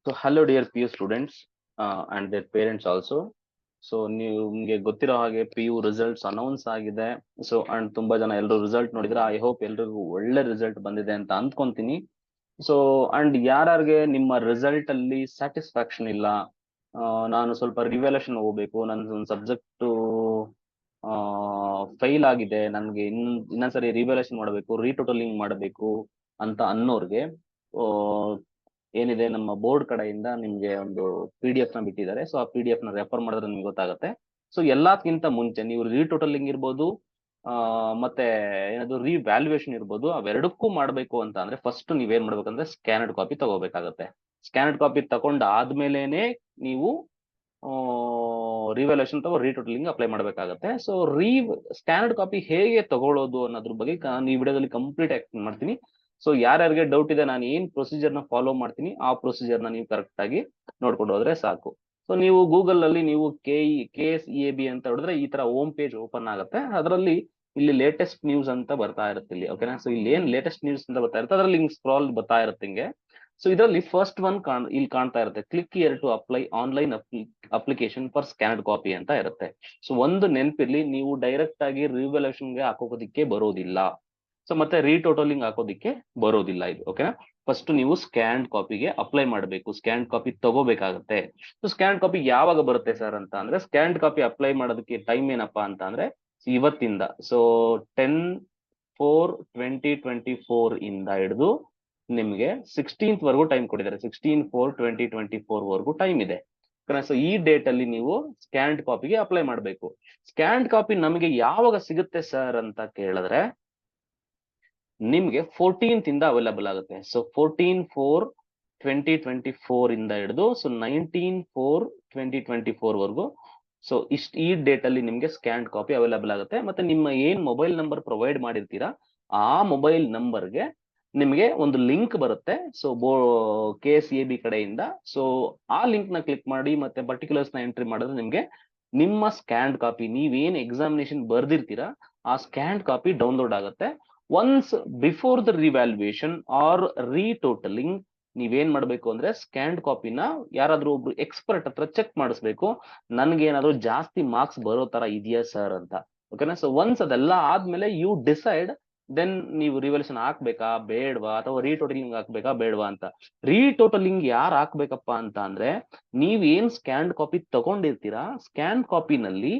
So hello dear PU students and their parents also. So ನಿಮ್ಗೆ ಗೊತ್ತಿರೋ ಹಾಗೆ PU results announce ಆಗಿದೆ. So and ತುಂಬಾ ಜನ ಎಲ್ಲರೂ ರಿಸಲ್ಟ್ ನೋಡಿದ್ರೆ ಐ ಹೋಪ್ ಎಲ್ರಿಗೂ ಒಳ್ಳೆ ರಿಸಲ್ಟ್ ಬಂದಿದೆ ಅಂತ ಅಂದ್ಕೊಂತೀನಿ. ಸೊ ಅಂಡ್ ಯಾರ್ಯಾರಿಗೆ ನಿಮ್ಮ ರಿಸಲ್ಟ್ ಅಲ್ಲಿ ಸ್ಯಾಟಿಸ್ಫ್ಯಾಕ್ಷನ್ ಇಲ್ಲ, ನಾನು ಸ್ವಲ್ಪ ರಿವ್ಯಾಲ್ಯೂಷನ್ ಹೋಗ್ಬೇಕು, ನನ್ನ ಒಂದು ಸಬ್ಜೆಕ್ಟ್ ಫೈಲ್ ಆಗಿದೆ, ನನ್ಗೆ ಇನ್ನೊಂದ್ಸರಿ ರಿವ್ಯಾಲ್ಯೂಷನ್ ಮಾಡಬೇಕು, ರೀಟೋಟಲಿಂಗ್ ಮಾಡಬೇಕು ಅಂತ ಅನ್ನೋರ್ಗೆ ಏನಿದೆ ನಮ್ಮ ಬೋರ್ಡ್ ಕಡೆಯಿಂದ ನಿಮ್ಗೆ ಒಂದು PDF ನ ಬಿಟ್ಟಿದ್ದಾರೆ. ಸೊ ಆ PDF ನ ರೆಫರ್ ಮಾಡಿದ್ರೆ ನಿಮ್ಗೆ ಗೊತ್ತಾಗುತ್ತೆ. ಸೊ ಎಲ್ಲಕ್ಕಿಂತ ಮುಂಚೆ ನೀವು ರೀಟೋಟಲಿಂಗ್ ಇರ್ಬೋದು, ಮತ್ತೆ ಏನಾದ್ರು ರಿವ್ಯಾಲ್ಯೂಯೇಷನ್ ಇರ್ಬೋದು, ಅವೆರಡಕ್ಕೂ ಮಾಡ್ಬೇಕು ಅಂತ ಅಂದ್ರೆ ಫಸ್ಟ್ ನೀವೇನ್ ಮಾಡ್ಬೇಕಂದ್ರೆ ಸ್ಕ್ಯಾನರ್ಡ್ ಕಾಪಿ ತಗೋಬೇಕಾಗತ್ತೆ. ಸ್ಕ್ಯಾನರ್ಡ್ ಕಾಪಿ ತಗೊಂಡ ಆದ್ಮೇಲೆನೆ ನೀವು ರಿವ್ಯಾಲ್ಯೂಯೇಷನ್ ಅಥವಾ ರೀಟೋಟಲಿಂಗ್ ಅಪ್ಲೈ ಮಾಡ್ಬೇಕಾಗತ್ತೆ. ಸೊ ಸ್ಕ್ಯಾನರ್ಡ್ ಕಾಪಿ ಹೇಗೆ ತಗೊಳ್ಳೋದು ಅನ್ನೋದ್ರ ಬಗ್ಗೆ ನಾನು ಈ ವಿಡಿಯೋದಲ್ಲಿ ಕಂಪ್ಲೀಟ್ ಎಕ್ಸ್ಪ್ಲೇನ್ ಮಾಡ್ತೀನಿ. ಸೊ ಯಾರ್ಯಾರಿಗೆ ಡೌಟ್ ಇದೆ, ನಾನು ಏನ್ ಪ್ರೊಸೀಜರ್ ನ ಫಾಲೋ ಮಾಡ್ತೀನಿ ಆ ಪ್ರೊಸೀಜರ್ ನ ನೀವು ಕರೆಕ್ಟ್ ಆಗಿ ನೋಡ್ಕೊಂಡು ಹೋದ್ರೆ ಸಾಕು. ಸೊ ನೀವು ಗೂಗಲ್ ಅಲ್ಲಿ ನೀವು KSEAB ಅಂತ ಹೊಡೆದ್ರೆ ಈ ತರ ಹೋಮ್ ಪೇಜ್ ಓಪನ್ ಆಗುತ್ತೆ. ಅದರಲ್ಲಿ ಇಲ್ಲಿ ಲೇಟೆಸ್ಟ್ ನ್ಯೂಸ್ ಅಂತ ಬರ್ತಾ ಇರುತ್ತೆ ಇಲ್ಲಿ, ಓಕೆನಾ. ಸೊ ಇಲ್ಲಿ ಏನ್ ಲೇಟೆಸ್ಟ್ ನ್ಯೂಸ್ ಅಂತ ಬರ್ತಾ ಇರುತ್ತೆ ಅದರಲ್ಲಿ ಹಿಂಗ್ ಸ್ಕ್ರಾಲ್ ಬರ್ತಾ ಇರುತ್ತೆ ಹಿಂಗೆ. ಸೊ ಇದರಲ್ಲಿ ಫಸ್ಟ್ ಒನ್ ಇಲ್ಲಿ ಕಾಣ್ತಾ ಇರುತ್ತೆ, click here to apply online application for scanned copy ಅಂತ ಇರುತ್ತೆ. ಸೊ ಒಂದು ನೆನಪಿರ್ಲಿ, ನೀವು ಡೈರೆಕ್ಟ್ ಆಗಿ ರಿವ್ಯಾಲ್ಯೂಯೇಷನ್ಗೆ ಹಾಕೋದಕ್ಕೆ ಬರೋದಿಲ್ಲ. ಸೊ ಮತ್ತೆ ರೀಟೋಟಲಿಂಗ್ ಹಾಕೋದಿಕ್ಕೆ ಬರೋದಿಲ್ಲ ಇದು, ಓಕೆನಾ. ಫಸ್ಟ್ ನೀವು ಸ್ಕ್ಯಾನ್ಡ್ ಕಾಪಿಗೆ ಅಪ್ಲೈ ಮಾಡಬೇಕು, ಸ್ಕ್ಯಾನ್ಡ್ ಕಾಪಿ ತಗೋಬೇಕಾಗತ್ತೆ. ಸೊ ಸ್ಕ್ಯಾನ್ಡ್ ಕಾಪಿ ಯಾವಾಗ ಬರುತ್ತೆ ಸರ್ ಅಂತ ಅಂದ್ರೆ, ಸ್ಕ್ಯಾನ್ಡ್ ಕಾಪಿ ಅಪ್ಲೈ ಮಾಡೋದಕ್ಕೆ ಟೈಮ್ ಏನಪ್ಪಾ ಅಂತ ಅಂದ್ರೆ ಇವತ್ತಿಂದ, ಸೊ 10/4/2024 ಇಂದ ಹಿಡಿದು ನಿಮ್ಗೆ 16th ವರೆಗೂ ಟೈಮ್ ಕೊಟ್ಟಿದ್ದಾರೆ. 16/4/2024 ವರೆಗೂ ಟೈಮ್ ಇದೆ. ಸೊ ಈ ಡೇಟ್ ಅಲ್ಲಿ ನೀವು ಸ್ಕ್ಯಾನ್ಡ್ ಕಾಪಿಗೆ ಅಪ್ಲೈ ಮಾಡಬೇಕು. ಸ್ಕ್ಯಾನ್ಡ್ ಕಾಪಿ ನಮಗೆ ಯಾವಾಗ ಸಿಗುತ್ತೆ ಸರ್ ಅಂತ ಕೇಳಿದ್ರೆ ನಿಮ್ಗೆ 14th ಇಂದ ಅವೈಲಬಲ್ ಆಗುತ್ತೆ. ಸೊ 14/4/2024 ಇಂದ ಹಿಡಿದು ಸೊ 19/4/2024 ವರೆಗೂ. ಸೊ ಈ ಡೇಟ್ ಅಲ್ಲಿ ನಿಮ್ಗೆ ಸ್ಕ್ಯಾನ್ಡ್ ಕಾಪಿ ಅವೈಲಬಲ್ ಆಗುತ್ತೆ. ಮತ್ತೆ ನಿಮ್ಮ ಏನ್ ಮೊಬೈಲ್ ನಂಬರ್ ಪ್ರೊವೈಡ್ ಮಾಡಿರ್ತೀರಾ ಆ ಮೊಬೈಲ್ ನಂಬರ್ಗೆ ನಿಮಗೆ ಒಂದು ಲಿಂಕ್ ಬರುತ್ತೆ. ಸೊ KSEAB ಕಡೆಯಿಂದ. ಸೊ ಆ ಲಿಂಕ್ ನ ಕ್ಲಿಕ್ ಮಾಡಿ ಮತ್ತೆ ಪರ್ಟಿಕ್ಯುಲರ್ಸ್ ನ ಎಂಟ್ರಿ ಮಾಡಿದ್ರೆ ನಿಮ್ಗೆ ನಿಮ್ಮ ಸ್ಕ್ಯಾನ್ಡ್ ಕಾಪಿ, ನೀವೇನ್ ಎಕ್ಸಾಮಿನೇಷನ್ ಬರ್ದಿರ್ತೀರಾ ಆ ಸ್ಕ್ಯಾನ್ಡ್ ಕಾಪಿ ಡೌನ್ಲೋಡ್ ಆಗುತ್ತೆ. Once before the revaluation or retotaling ನೀವೇನ್ ಮಾಡ್ಬೇಕು ಅಂದ್ರೆ ಸ್ಕ್ಯಾನ್ಡ್ ಕಾಪಿನ ಯಾರಾದ್ರೂ ಒಬ್ರು ಎಕ್ಸ್ಪರ್ಟ್ ಹತ್ರ ಚೆಕ್ ಮಾಡಿಸ್ಬೇಕು, ನನ್ಗೆ ಏನಾದ್ರು ಜಾಸ್ತಿ ಮಾರ್ಕ್ಸ್ ಬರೋ ತರ ಇದೆಯಾ ಸರ್ ಅಂತ, ಓಕೆನಾ. ಸೊ ಒನ್ಸ್ ಅದೆಲ್ಲ ಆದ್ಮೇಲೆ ಯು ಡಿಸೈಡ್ ದೆನ್ ನೀವು ರಿವ್ಯಾಲ್ಯೂಯೇಷನ್ ಹಾಕ್ಬೇಕಾ ಬೇಡವಾ ಅಥವಾ ರೀಟೋಟಲಿಂಗ್ ಹಾಕ್ಬೇಕಾ ಬೇಡವಾ ಅಂತ. ರೀಟೋಟಲಿಂಗ್ ಯಾರು ಹಾಕ್ಬೇಕಪ್ಪ ಅಂತ ಅಂದ್ರೆ, ನೀವ್ ಏನ್ ಸ್ಕ್ಯಾನ್ಡ್ ಕಾಪಿ ತಗೊಂಡಿರ್ತೀರಾ ಸ್ಕ್ಯಾನ್ ಕಾಪಿನಲ್ಲಿ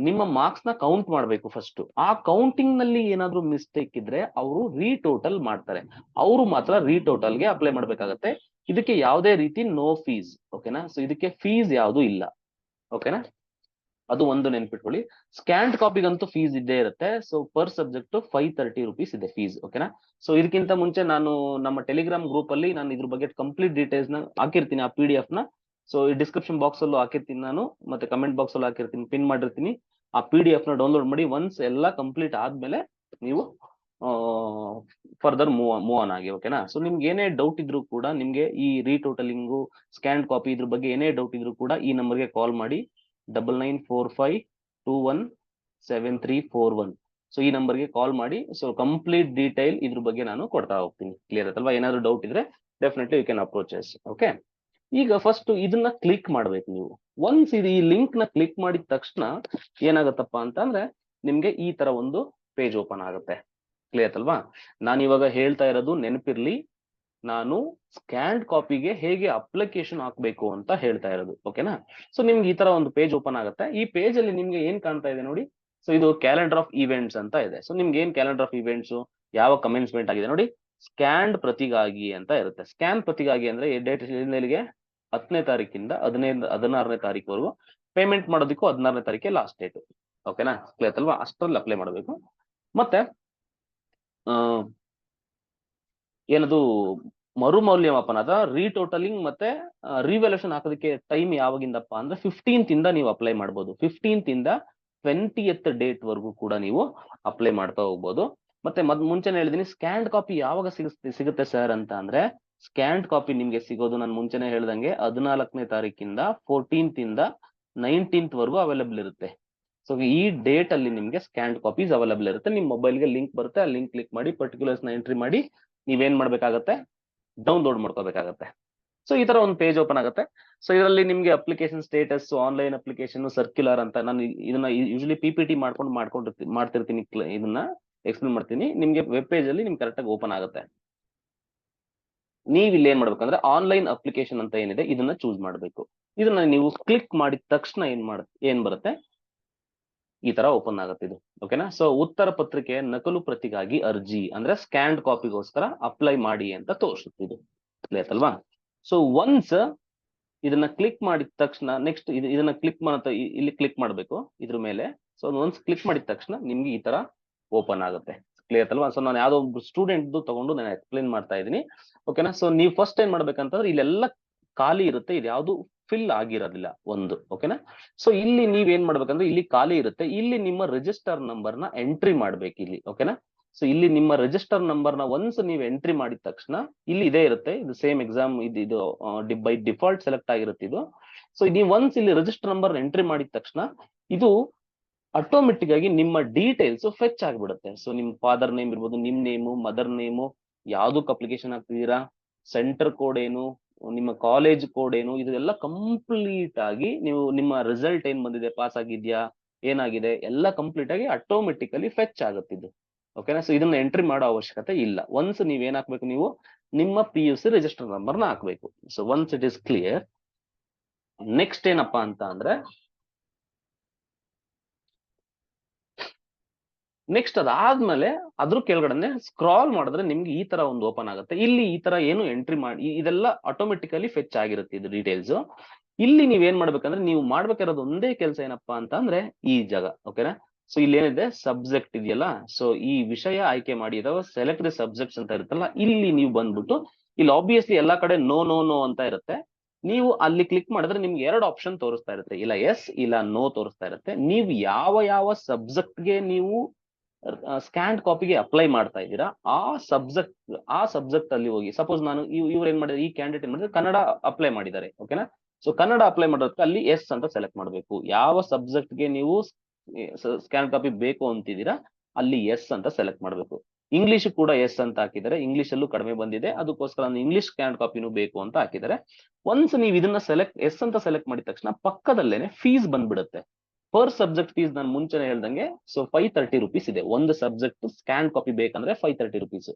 ನಿಮ್ಮ ಮಾರ್ಕ್ಸ್ ನ ಕೌಂಟ್ ಮಾಡ್ಬೇಕು ಫಸ್ಟ್. ಆ ಕೌಂಟಿಂಗ್ ನಲ್ಲಿ ಏನಾದ್ರೂ ಮಿಸ್ಟೇಕ್ ಇದ್ರೆ ಅವರು ರೀಟೋಟಲ್ ಮಾಡ್ತಾರೆ, ಅವರು ಮಾತ್ರ ರೀಟೋಟಲ್ಗೆ ಅಪ್ಲೈ ಮಾಡ್ಬೇಕಾಗತ್ತೆ. ಇದಕ್ಕೆ ಯಾವುದೇ ರೀತಿ ನೋ ಫೀಸ್, ಓಕೆನಾ. ಸೊ ಇದಕ್ಕೆ ಫೀಸ್ ಯಾವುದು ಇಲ್ಲ, ಓಕೆನಾ. ಅದು ಒಂದು ನೆನ್ಪಿಟ್ಕೊಳ್ಳಿ. ಸ್ಕ್ಯಾನ್ಡ್ ಕಾಪಿಗಂತೂ ಫೀಸ್ ಇದ್ದೇ ಇರುತ್ತೆ. ಸೊ ಪರ್ ಸಬ್ಜೆಕ್ಟ್ 530 rupees ಇದೆ ಫೀಸ್, ಓಕೆನಾ. ಸೊ ಇದಕ್ಕಿಂತ ಮುಂಚೆ ನಾನು ನಮ್ಮ ಟೆಲಿಗ್ರಾಮ್ ಗ್ರೂಪ್ ಅಲ್ಲಿ ನಾನು ಇದ್ರ ಬಗ್ಗೆ ಕಂಪ್ಲೀಟ್ ಡೀಟೇಲ್ಸ್ ನ ಹಾಕಿರ್ತೀನಿ, ಆ PDF ನ. ಸೊ ಈ ಡಿಸ್ಕ್ರಿಪ್ಷನ್ ಬಾಕ್ಸ್ ಅಲ್ಲೂ ಹಾಕಿರ್ತೀನಿ ನಾನು, ಮತ್ತೆ ಕಮೆಂಟ್ ಬಾಕ್ಸ್ ಅಲ್ಲೂ ಹಾಕಿರ್ತೀನಿ, ಪಿನ್ ಮಾಡಿರ್ತೀನಿ. ಆ PDF ನ ಡೌನ್ಲೋಡ್ ಮಾಡಿ ಒನ್ಸ್ ಎಲ್ಲ ಕಂಪ್ಲೀಟ್ ಆದ್ಮೇಲೆ ನೀವು ಫರ್ದರ್ ಮೂವ್ ಆನ್ ಆಗಿ, ಓಕೆನಾ. ಸೊ ನಿಮ್ಗೆ ಏನೇ ಡೌಟ್ ಇದ್ರು ಕೂಡ, ನಿಮ್ಗೆ ಈ ರೀಟೋಟಲಿಂಗು ಸ್ಕ್ಯಾನ್ಡ್ ಕಾಪಿ ಇದ್ರ ಬಗ್ಗೆ ಏನೇ ಡೌಟ್ ಇದ್ರು ಕೂಡ ಈ ನಂಬರ್ಗೆ ಕಾಲ್ ಮಾಡಿ, 9945217341. ಸೊ ಈ ನಂಬರ್ಗೆ ಕಾಲ್ ಮಾಡಿ. ಸೊ ಕಂಪ್ಲೀಟ್ ಡೀಟೈಲ್ ಇದ್ರ ಬಗ್ಗೆ ನಾನು ಕೊಡ್ತಾ ಹೋಗ್ತೀನಿ. ಕ್ಲಿಯರ್ ಆಯ್ತಲ್ವಾ? ಏನಾದ್ರು ಡೌಟ್ ಇದ್ರೆ definitely you can approach us, okay. ಈಗ ಫಸ್ಟ್ ಇದನ್ನ ಕ್ಲಿಕ್ ಮಾಡ್ಬೇಕು ನೀವು. ಒನ್ಸ್ ಇದು ಈ ಲಿಂಕ್ ನ ಕ್ಲಿಕ್ ಮಾಡಿದ ತಕ್ಷಣ ಏನಾಗತ್ತಪ್ಪ ಅಂತ ಅಂದ್ರೆ ನಿಮ್ಗೆ ಈ ತರ ಒಂದು ಪೇಜ್ ಓಪನ್ ಆಗುತ್ತೆ. ಕ್ಲಿಯರ್ ಆಯ್ತಲ್ವಾ? ನಾನು ಇವಾಗ ಹೇಳ್ತಾ ಇರೋದು ನೆನಪಿರ್ಲಿ, ನಾನು ಸ್ಕ್ಯಾನ್ಡ್ ಕಾಪಿಗೆ ಹೇಗೆ ಅಪ್ಲಿಕೇಶನ್ ಹಾಕ್ಬೇಕು ಅಂತ ಹೇಳ್ತಾ ಇರೋದು, ಓಕೆನಾ. ಸೊ ನಿಮ್ಗೆ ಈ ತರ ಒಂದು ಪೇಜ್ ಓಪನ್ ಆಗುತ್ತೆ. ಈ ಪೇಜ್ ಅಲ್ಲಿ ನಿಮ್ಗೆ ಏನ್ ಕಾಣ್ತಾ ಇದೆ ನೋಡಿ, ಸೊ ಇದು ಕ್ಯಾಲೆಂಡರ್ ಆಫ್ ಇವೆಂಟ್ಸ್ ಅಂತ ಇದೆ. ಸೊ ನಿಮ್ಗೆ ಏನ್ ಕ್ಯಾಲೆಂಡರ್ ಆಫ್ ಇವೆಂಟ್ಸ್ ಯಾವ ಕಮೆನ್ಸ್ಮೆಂಟ್ ಆಗಿದೆ ನೋಡಿ, ಸ್ಕ್ಯಾನ್ಡ್ ಪ್ರತಿಗಾಗಿ ಅಂತ ಇರುತ್ತೆ. ಸ್ಕ್ಯಾನ್ ಪ್ರತಿಗಾಗಿ ಅಂದ್ರೆ ಡೇಟ್ ಇಲ್ಲಿಗೆ 10ನೇ ತಾರೀಕಿಂದ 16ನೇ ತಾರೀಕುವರೆಗೂ ಪೇಮೆಂಟ್ ಮಾಡೋದಕ್ಕೂ 16ನೇ ತಾರೀಕೆ ಲಾಸ್ಟ್ ಡೇಟ್, ಓಕೆನಾ. ಕ್ಲಿಯರ್ ಅಲ್ವಾ? ಅಷ್ಟರಲ್ಲಿ ಅಪ್ಲೈ ಮಾಡಬೇಕು. ಮತ್ತೆ ಏನದು ಮರುಮೌಲ್ಯಮಾಪನದ ರೀಟೋಟಲಿಂಗ್ ಮತ್ತೆ ರಿವ್ಯಾಲ್ಯೂಯೇಷನ್ ಹಾಕೋದಕ್ಕೆ ಟೈಮ್ ಯಾವಾಗಿಂದಪ್ಪ ಅಂದ್ರೆ 15th ಇಂದ ನೀವು ಅಪ್ಲೈ ಮಾಡ್ಬೋದು. 15th ಇಂದ 20th ಡೇಟ್ ವರೆಗೂ ಕೂಡ ನೀವು ಅಪ್ಲೈ ಮಾಡ್ತಾ ಹೋಗ್ಬೋದು. ಮತ್ತೆ ಮುಂಚೆನೆ ಹೇಳಿದೀನಿ, ಸ್ಕ್ಯಾನ್ಡ್ ಕಾಪಿ ಯಾವಾಗ ಸಿಗುತ್ತೆ ಸರ್ ಅಂತ ಅಂದ್ರೆ, ಸ್ಕ್ಯಾನ್ಡ್ ಕಾಪಿ ನಿಮ್ಗೆ ಸಿಗೋದು ನಾನು ಮುಂಚೆನೆ ಹೇಳ್ದಂಗೆ 14ನೇ ತಾರೀಕಿಂದ 14th ಇಂದ 19th ವರೆಗೂ ಅವೈಲಬಲ್ ಇರುತ್ತೆ. ಸೊ ಈ ಡೇಟ್ ಅಲ್ಲಿ ನಿಮ್ಗೆ ಸ್ಕ್ಯಾನ್ಡ್ ಕಾಪೀಸ್ ಅವೈಲಬಲ್ ಇರುತ್ತೆ. ನಿಮ್ ಮೊಬೈಲ್ಗೆ ಲಿಂಕ್ ಬರುತ್ತೆ, ಆ ಲಿಂಕ್ ಕ್ಲಿಕ್ ಮಾಡಿ ಪರ್ಟಿಕ್ಯುಲರ್ಸ್ ನ ಎಂಟ್ರಿ ಮಾಡಿ ನೀವೇನ್ ಮಾಡ್ಬೇಕಾಗತ್ತೆ, ಡೌನ್ಲೋಡ್ ಮಾಡ್ಕೋಬೇಕಾಗತ್ತೆ. ಸೊ ಈ ತರ ಒಂದು ಪೇಜ್ ಓಪನ್ ಆಗುತ್ತೆ. ಸೊ ಇದರಲ್ಲಿ ನಿಮ್ಗೆ application status, online application, circular ಅಂತ ನಾನು ಇದನ್ನ ಯೂಶಲಿ PPT ಮಾಡ್ತಿರ್ತೀನಿ, ಇದನ್ನ ಎಕ್ಸ್ಪ್ಲೇನ್ ಮಾಡ್ತೀನಿ ನಿಮ್ಗೆ. ವೆಬ್ ಪೇಜ್ ಅಲ್ಲಿ ನಿಮ್ಗೆ ಕರೆಕ್ಟ್ ಆಗಿ ಓಪನ್ ಆಗುತ್ತೆ. ನೀವ್ ಇಲ್ಲಿ ಏನ್ ಮಾಡ್ಬೇಕಂದ್ರೆ ಆನ್ಲೈನ್ ಅಪ್ಲಿಕೇಶನ್ ಅಂತ ಏನಿದೆ ಇದನ್ನ ಚೂಸ್ ಮಾಡ್ಬೇಕು. ಇದನ್ನ ನೀವು ಕ್ಲಿಕ್ ಮಾಡಿದ ತಕ್ಷಣ ಏನ್ ಬರುತ್ತೆ, ಈ ತರ ಓಪನ್ ಆಗುತ್ತೆ ಇದು. ಓಕೆನಾ. ಸೊ ಉತ್ತರ ಪತ್ರಿಕೆಯ ನಕಲು ಪ್ರತಿಗಾಗಿ ಅರ್ಜಿ ಅಂದ್ರೆ ಸ್ಕ್ಯಾನ್ಡ್ ಕಾಪಿಗೋಸ್ಕರ ಅಪ್ಲೈ ಮಾಡಿ ಅಂತ ತೋರಿಸುತ್ತೆ ಇದು. ಆಯ್ತಲ್ವಾ. ಸೊ ಒನ್ಸ್ ಇದನ್ನ ಕ್ಲಿಕ್ ಮಾಡಿದ ತಕ್ಷಣ ನೆಕ್ಸ್ಟ್ ಇದನ್ನ ಕ್ಲಿಕ್ ಇಲ್ಲಿ ಕ್ಲಿಕ್ ಮಾಡ್ಬೇಕು ಇದ್ರ ಮೇಲೆ. ಸೊ ಒನ್ಸ್ ಕ್ಲಿಕ್ ಮಾಡಿದ ತಕ್ಷಣ ನಿಮ್ಗೆ ಈ ತರ ಓಪನ್ ಆಗುತ್ತೆ. ಕ್ಲಿಯರ್ ಅಲ್ವಾ. ಸೊ ನಾನು ಯಾವ್ದೋ ಒಬ್ರು ಸ್ಟೂಡೆಂಟ್ ತಗೊಂಡು ನಾನು ಎಕ್ಸ್ಪ್ಲೇನ್ ಮಾಡ್ತಾ ಇದ್ದೀನಿ. ಓಕೆನಾ. ಸೊ ನೀವು ಫಸ್ಟ್ ಏನ್ ಮಾಡ್ಬೇಕಂತಂದ್ರೆ ಇಲ್ಲೆಲ್ಲ ಖಾಲಿ ಇರುತ್ತೆ, ಇದು ಯಾವ್ದು ಫಿಲ್ ಆಗಿರೋದಿಲ್ಲ ಒಂದು. ಓಕೆನಾ. ಸೊ ಇಲ್ಲಿ ನೀವ್ ಏನ್ ಮಾಡ್ಬೇಕಂದ್ರೆ ಇಲ್ಲಿ ಖಾಲಿ ಇರುತ್ತೆ, ಇಲ್ಲಿ ನಿಮ್ಮ ರಿಜಿಸ್ಟರ್ ನಂಬರ್ ನ ಎಂಟ್ರಿ ಮಾಡ್ಬೇಕು ಇಲ್ಲಿ. ಓಕೆನಾ. ಸೊ ಇಲ್ಲಿ ನಿಮ್ಮ ರಿಜಿಸ್ಟರ್ ನಂಬರ್ ನ ಒನ್ಸ್ ನೀವು ಎಂಟ್ರಿ ಮಾಡಿದ ತಕ್ಷಣ ಇಲ್ಲಿ ಇದೇ ಇರುತ್ತೆ, ಇದು ಸೇಮ್ ಎಕ್ಸಾಮ್ ಇದು ಬೈ ಡಿಫಾಲ್ಟ್ ಸೆಲೆಕ್ಟ್ ಆಗಿರುತ್ತೆ ಇದು. ಸೊ ನೀವು ಒನ್ಸ್ ಇಲ್ಲಿ ರಿಜಿಸ್ಟರ್ ನಂಬರ್ ಎಂಟ್ರಿ ಮಾಡಿದ ತಕ್ಷಣ ಇದು ಆಟೋಮೆಟಿಕ್ ಆಗಿ ನಿಮ್ಮ ಡೀಟೇಲ್ಸ್ ಫೆಚ್ ಆಗಿಬಿಡುತ್ತೆ. ಸೊ ನಿಮ್ ಫಾದರ್ ನೇಮ್ ಇರ್ಬೋದು, ನಿಮ್ ನೇಮು, ಮದರ್ ನೇಮು, ಯಾವ್ದಕ್ ಅಪ್ಲಿಕೇಶನ್ ಹಾಕ್ತಿದ್ದೀರಾ, ಸೆಂಟರ್ ಕೋಡ್ ಏನು, ನಿಮ್ಮ ಕಾಲೇಜ್ ಕೋಡ್ ಏನು, ಇದೆಲ್ಲ ಕಂಪ್ಲೀಟ್ ಆಗಿ ನೀವು ನಿಮ್ಮ ರಿಸಲ್ಟ್ ಏನ್ ಬಂದಿದೆ, ಪಾಸ್ ಆಗಿದ್ಯಾ, ಏನಾಗಿದೆ ಎಲ್ಲ ಕಂಪ್ಲೀಟ್ ಆಗಿ ಆಟೋಮೆಟಿಕಲಿ ಫೆಚ್ ಆಗುತ್ತೆ ಇದು. ಓಕೆನಾ. ಸೊ ಇದನ್ನ ಎಂಟ್ರಿ ಮಾಡೋ ಅವಶ್ಯಕತೆ ಇಲ್ಲ. ಒನ್ಸ್ ನೀವ್ ಏನ್ ಹಾಕ್ಬೇಕು, ನೀವು ನಿಮ್ಮ PUC ರಿಜಿಸ್ಟರ್ ನಂಬರ್ನ ಹಾಕ್ಬೇಕು. So once it is clear, next ಏನಪ್ಪಾ ಅಂತ ಅಂದ್ರೆ ನೆಕ್ಸ್ಟ್ ಅದಾದ್ಮೇಲೆ ಅದ್ರ ಕೆಳಗಡೆ ಸ್ಕ್ರಾಲ್ ಮಾಡಿದ್ರೆ ನಿಮ್ಗೆ ಈ ತರ ಒಂದು ಓಪನ್ ಆಗುತ್ತೆ. ಇಲ್ಲಿ ಈ ತರ ಏನು ಎಂಟ್ರಿ ಮಾಡಿ ಇದೆಲ್ಲ ಆಟೋಮೆಟಿಕಲಿ ಫೆಚ್ ಆಗಿರುತ್ತೆ ಇದು ಡೀಟೇಲ್ಸ್. ಇಲ್ಲಿ ನೀವ್ ಏನ್ ಮಾಡ್ಬೇಕಂದ್ರೆ ನೀವು ಮಾಡ್ಬೇಕಾಗಿರೋದು ಒಂದೇ ಕೆಲಸ ಏನಪ್ಪಾ ಅಂತ ಅಂದ್ರೆ ಈ ಜಾಗ. ಓಕೆನಾ. ಸೊ ಇಲ್ಲಿ ಏನಿದೆ ಸಬ್ಜೆಕ್ಟ್ ಇದೆಯಲ್ಲ, ಸೊ ಈ ವಿಷಯ ಆಯ್ಕೆ ಮಾಡಿ ಅಥವಾ ಸೆಲೆಕ್ಟ್ ದಿ ಸಬ್ಜೆಕ್ಟ್ಸ್ ಅಂತ ಇರುತ್ತಲ್ಲ, ಇಲ್ಲಿ ನೀವು ಬಂದ್ಬಿಟ್ಟು ಇಲ್ಲಿ ಆಬ್ವಿಯಸ್ಲಿ ಎಲ್ಲಾ ಕಡೆ ನೋ ನೋ ನೋ ಅಂತ ಇರುತ್ತೆ. ನೀವು ಅಲ್ಲಿ ಕ್ಲಿಕ್ ಮಾಡಿದ್ರೆ ನಿಮ್ಗೆ 2 ಆಪ್ಷನ್ ತೋರಿಸ್ತಾ ಇರುತ್ತೆ, ಇಲ್ಲ ಎಸ್ ಇಲ್ಲ ನೋ ತೋರಿಸ್ತಾ ಇರುತ್ತೆ. ನೀವು ಯಾವ ಸಬ್ಜೆಕ್ಟ್ಗೆ ನೀವು ಸ್ಕ್ಯಾನ್ಡ್ ಕಾಪಿಗೆ ಅಪ್ಲೈ ಮಾಡ್ತಾ ಇದ್ದೀರಾ ಆ ಸಬ್ಜೆಕ್ಟ್ ಅಲ್ಲಿ ಹೋಗಿ. ಸಪೋಸ್ ನಾನು ಇವ್ರು ಏನ್ ಮಾಡಿದ್ರೆ, ಈ ಕ್ಯಾಂಡಿಡೇಟ್ ಏನ್ ಮಾಡಿದ್ರೆ ಕನ್ನಡ ಅಪ್ಲೈ ಮಾಡಿದ್ದಾರೆ. ಓಕೆನಾ. ಸೊ ಕನ್ನಡ ಅಪ್ಲೈ ಮಾಡೋದಕ್ಕೆ ಅಲ್ಲಿ ಎಸ್ ಅಂತ ಸೆಲೆಕ್ಟ್ ಮಾಡಬೇಕು. ಯಾವ ಸಬ್ಜೆಕ್ಟ್ಗೆ ನೀವು ಸ್ಕ್ಯಾನ್ ಕಾಪಿ ಬೇಕು ಅಂತಿದ್ದೀರಾ ಅಲ್ಲಿ ಎಸ್ ಅಂತ ಸೆಲೆಕ್ಟ್ ಮಾಡಬೇಕು. ಇಂಗ್ಲಿಷ್ ಕೂಡ ಎಸ್ ಅಂತ ಹಾಕಿದರೆ, ಇಂಗ್ಲಿಷ್ ಅಲ್ಲೂ ಕಡಿಮೆ ಬಂದಿದೆ ಅದಕ್ಕೋಸ್ಕರ ನಾನು ಇಂಗ್ಲಿಷ್ ಸ್ಕ್ಯಾನ್ ಕಾಪಿನೂ ಬೇಕು ಅಂತ ಹಾಕಿದರೆ. ಒನ್ಸ್ ನೀವು ಇದನ್ನ ಎಸ್ ಅಂತ ಸೆಲೆಕ್ಟ್ ಮಾಡಿದ ತಕ್ಷಣ ಪಕ್ಕದಲ್ಲೇನೆ ಫೀಸ್ ಬಂದ್ಬಿಡುತ್ತೆ. ಪರ್ ಸಬ್ಜೆಕ್ಟ್ ಫೀಸ್ ನಾನು ಮುಂಚೆನೆ ಹೇಳ್ದಂಗೆ ಸೊ 530 rupees ಇದೆ. ಒಂದು ಸಬ್ಜೆಕ್ಟ್ ಸ್ಕ್ಯಾನ್ ಕಾಪಿ ಬೇಕಂದ್ರೆ 530 rupees.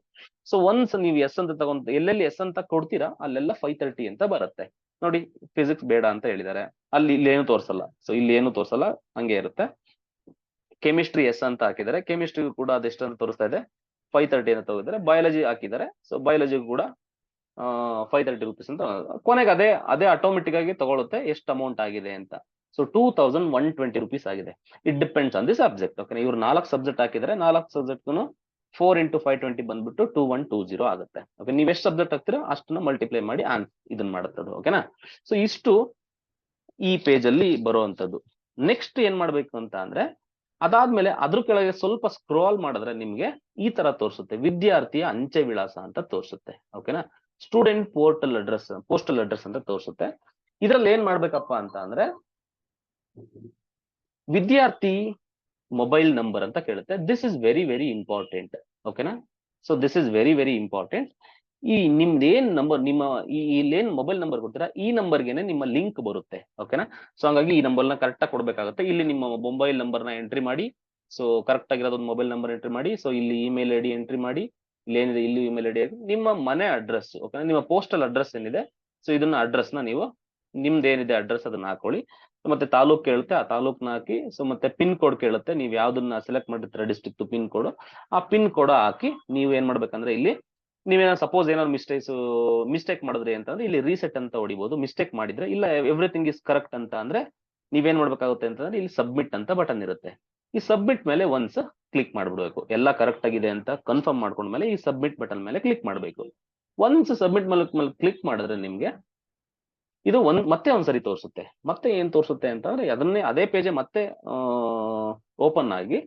ಸೊ ಒನ್ಸ್ ನೀವು ಎಸ್ ಅಂತ ತಗೊಂಡು ಎಲ್ಲೆಲ್ಲಿ ಎಸ್ ಅಂತ ಕೊಡ್ತೀರಾ ಅಲ್ಲೆಲ್ಲ 530 ಅಂತ ಬರುತ್ತೆ. ನೋಡಿ ಫಿಸಿಕ್ಸ್ ಬೇಡ ಅಂತ ಹೇಳಿದ್ದಾರೆ, ಇಲ್ಲಿ ಏನು ತೋರಿಸಲ್ಲ. ಸೊ ಇಲ್ಲಿ ಏನು ತೋರಿಸಲ್ಲ, ಹಂಗೆ ಇರುತ್ತೆ. ಕೆಮಿಸ್ಟ್ರಿ ಎಸ್ ಅಂತ ಹಾಕಿದ್ದಾರೆ, ಕೆಮಿಸ್ಟ್ರಿ ಕೂಡ ಅದೆಷ್ಟು ಅಂತ ತೋರಿಸ್ತಾ ಇದೆ 530 ಅಂತ ತಗೋತಾರೆ. ಬಯಾಲಜಿ ಹಾಕಿದ್ದಾರೆ, ಸೊ ಬಯಾಲಜಿ ಕೂಡ 530 rupees ಅಂತ. ಕೊನೆಗೆ ಅದೇ ಆಟೋಮೆಟಿಕ್ ಆಗಿ ತಗೊಳುತ್ತೆ ಎಷ್ಟು ಅಮೌಂಟ್ ಆಗಿದೆ ಅಂತ. ಸೊ 2120 rupees ಆಗಿದೆ. It depends on the subject. Okay. ಇವ್ರು 4 ಸಬ್ಜೆಕ್ಟ್ ಹಾಕಿದ್ರೆ 4 ಸಬ್ಜೆಕ್ಟ್ 4 into 520 ಬಂದ್ಬಿಟ್ಟು 2120 ಆಗುತ್ತೆ. ಓಕೆ. ನೀವು ಎಷ್ಟು ಸಬ್ಜೆಕ್ಟ್ ಹಾಕ್ತೀರಾ ಅಷ್ಟನ್ನ ಮಲ್ಟಿಪ್ಲೈ ಮಾಡಿ ಇದನ್ನ ಮಾಡುತ್ತೆ. ಓಕೆನಾ. ಸೊ ಇಷ್ಟು ಈ ಪೇಜ್ ಅಲ್ಲಿ ಬರುವಂತದ್ದು. ನೆಕ್ಸ್ಟ್ ಏನ್ ಮಾಡ್ಬೇಕು ಅಂತ ಅಂದ್ರೆ ಅದಾದ್ಮೇಲೆ ಅದ್ರ ಕೆಳಗೆ ಸ್ವಲ್ಪ ಸ್ಕ್ರಾಲ್ ಮಾಡಿದ್ರೆ ನಿಮ್ಗೆ ಈ ತರ ತೋರಿಸುತ್ತೆ, ವಿದ್ಯಾರ್ಥಿಯ ಅಂಚೆ ವಿಳಾಸ ಅಂತ ತೋರಿಸುತ್ತೆ. ಓಕೆನಾ. ಸ್ಟೂಡೆಂಟ್ ಪೋಸ್ಟಲ್ ಅಡ್ರೆಸ್ ಅಂತ ತೋರಿಸುತ್ತೆ. ಇದ್ರಲ್ಲಿ ಏನ್ ಮಾಡ್ಬೇಕಪ್ಪ ಅಂತ ಅಂದ್ರೆ ವಿದ್ಯಾರ್ಥಿ ಮೊಬೈಲ್ ನಂಬರ್ ಅಂತ ಕೇಳುತ್ತೆ. This is very very important. ಓಕೆನಾ. So this is very very important. ಈ ನಿಮ್ದು ಏನ್ ನಂಬರ್, ನಿಮ್ಮ ಇಲ್ಲೇನ್ ಮೊಬೈಲ್ ನಂಬರ್ ಕೊಡ್ತೀರಾ ಈ ನಂಬರ್ಗೆನೆ ನಿಮ್ಮ ಲಿಂಕ್ ಬರುತ್ತೆ. ಓಕೆನಾ. ಸೊ ಹಂಗಾಗಿ ಈ ನಂಬರ್ನ ಕರೆಕ್ಟ್ ಆಗಿ ಕೊಡ್ಬೇಕಾಗುತ್ತೆ. ಇಲ್ಲಿ ನಿಮ್ಮ ಮೊಬೈಲ್ ನಂಬರ್ನ ಎಂಟ್ರಿ ಮಾಡಿ, ಸೊ ಕರೆಕ್ಟ್ ಆಗಿರೋದೊಂದು ಮೊಬೈಲ್ ನಂಬರ್ ಎಂಟ್ರಿ ಮಾಡಿ, ಸೊ ಇಲ್ಲಿ ಇಮೇಲ್ ಐಡಿ ಎಂಟ್ರಿ ಮಾಡಿ, ಇಲ್ಲಿ ಏನಿದೆ ಇಲ್ಲಿ ಇಮೇಲ್ ಐಡಿ, ನಿಮ್ಮ ಮನೆ ಅಡ್ರೆಸ್. ಓಕೆನಾ. ನಿಮ್ಮ ಪೋಸ್ಟಲ್ ಅಡ್ರೆಸ್ ಏನಿದೆ ಸೊ ಇದನ್ನ ಅಡ್ರೆಸ್ನ ನೀವು ನಿಮ್ದು ಏನಿದೆ ಅಡ್ರೆಸ್ ಅದನ್ನ ಹಾಕೊಳ್ಳಿ. ಮತ್ತೆ ತಾಲೂಕ್ ಕೇಳುತ್ತೆ, ಆ ತಾಲೂಕ್ನ ಹಾಕಿ. ಸೊ ಮತ್ತೆ ಪಿನ್ ಕೋಡ್ ಕೇಳುತ್ತೆ, ನೀವು ಯಾವ್ದನ್ನ ಸೆಲೆಕ್ಟ್ ಮಾಡಿರ್ತೀರ ಡಿಸ್ಟ್ರಿಕ್ಟ್ ಪಿನ್ ಕೋಡ್, ಆ ಪಿನ್ ಕೋಡ್ ಹಾಕಿ ನೀವು ಏನ್ ಮಾಡ್ಬೇಕಂದ್ರೆ ಇಲ್ಲಿ ನೀವೇನೋ ಸಪೋಸ್ ಏನಾದ್ರು ಮಿಸ್ಟೇಕ್ ಮಾಡಿದ್ರಿ ಅಂತಂದ್ರೆ ಇಲ್ಲಿ ರೀಸೆಟ್ ಅಂತ ಹೊಡಿಬಹುದು. ಮಿಸ್ಟೇಕ್ ಮಾಡಿದ್ರೆ ಇಲ್ಲ ಎವ್ರಿಥಿಂಗ್ ಇಸ್ ಕರೆಕ್ಟ್ ಅಂತ ಅಂದ್ರೆ ನೀವೇನ್ ಮಾಡ್ಬೇಕಾಗುತ್ತೆ ಅಂತಂದ್ರೆ ಇಲ್ಲಿ ಸಬ್ಮಿಟ್ ಅಂತ ಬಟನ್ ಇರುತ್ತೆ. ಈ ಸಬ್ಮಿಟ್ ಮೇಲೆ ಒನ್ಸ್ ಕ್ಲಿಕ್ ಮಾಡ್ಬಿಡ್ಬೇಕು. ಎಲ್ಲ ಕರೆಕ್ಟ್ ಆಗಿದೆ ಅಂತ ಕನ್ಫರ್ಮ್ ಮಾಡ್ಕೊಂಡ್ಮೇಲೆ ಈ ಸಬ್ಮಿಟ್ ಬಟನ್ ಮೇಲೆ ಕ್ಲಿಕ್ ಮಾಡ್ಬೇಕು. ಒನ್ಸ್ ಸಬ್ಮಿಟ್ ಮೇಲೆ ಕ್ಲಿಕ್ ಮಾಡಿದ್ರೆ ನಿಮ್ಗೆ ಇದು ಮತ್ತೆ ಒಂದ್ಸರಿ ತೋರಿಸುತ್ತೆ. ಮತ್ತೆ ಏನ್ ತೋರಿಸುತ್ತೆ ಅಂತಂದ್ರೆ ಅದೇ ಪೇಜ್ ಮತ್ತೆ ಓಪನ್ ಆಗಿ